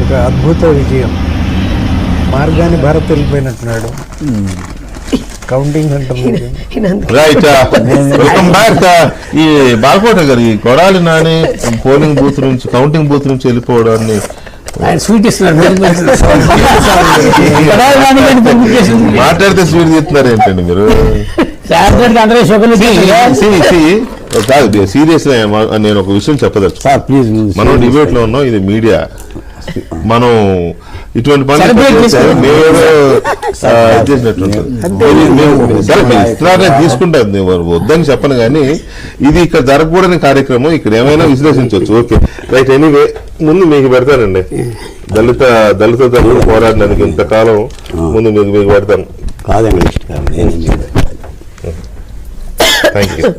ఒక అద్భుత విజయం. మార్గాన్ని భారత్ వెళ్ళిపోయినట్టున్నాడు. Counting right. Welcome back. ఈ బాలకోట గారు ఈ కొడాలి నాని పోలింగ్ బూత్ నుంచి కౌంటింగ్ బూత్ నుంచి వెళ్ళిపోవడాన్ని స్వీట్ ఇస్తున్నారు. మాట్లాడితే స్వీట్ తీస్తున్నారు ఏంటండి మీరు? కాదు, సీరియస్ గా నేను ఒక విషయం చెప్పదచ్చు. మనం డిబేట్ లో ఉన్నాం, ఇది మీడియా. మనం ఇటువంటి పనులు తీసుకుంటాం, వద్దని చెప్పను, కానీ ఇది ఇక్కడ జరగకూడని కార్యక్రమం. ఇక్కడ ఏమైనా విశ్లేషించవచ్చు. Okay right. ఎనీవే ముందు మీకు పెడతానండి. దళిత పోరాడడానికి ఇంతకాలం ముందు మీకు పెడతాను. కాదండి. Thank you.